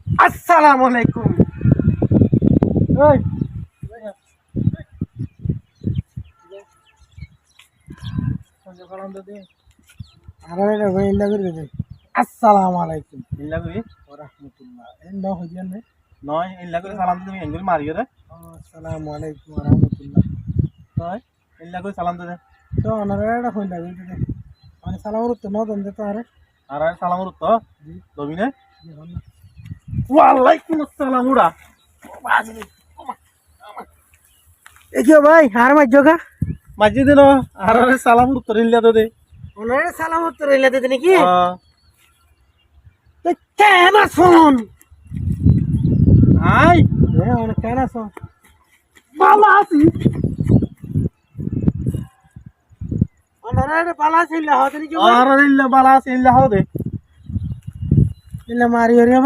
আসসালামু আলাইকুম। এই আরে ভাই ইল্লা করে দে। আসসালামু আলাইকুম। ইল্লা করি ওয়া রাহমাতুল্লাহ। এন্ড হইয়ান নে। নয় ইল্লা করে সালাম দিতে তুমি এঙ্গুল মারিও রে আসসালামু আলাইকুম ওয়া রাহমাতুল্লাহ। নয় ইল্লা করে সালাম দিতে তো অনারে হইলা করে দে। মানে সালাম করতে ন দেন তো আরে। আর সালাম করত দবিনে ওয়ালাইকুম আসসালাম উড়া এ কি ভাই হার মার জগা? মাঝে দিন আর সালাম করত ইল্লা তো দে ওনারে সালাম করতে রইলা দিতে নাকি? আহ, তো কেন শুন? আই এ ওনা কেন শুন? ভালো আছি ওনারে বালা ছিল হাতে নি আর ইল্লা বালা আছে ইল্লা হও দে ইল্লা মারি রে ভাই।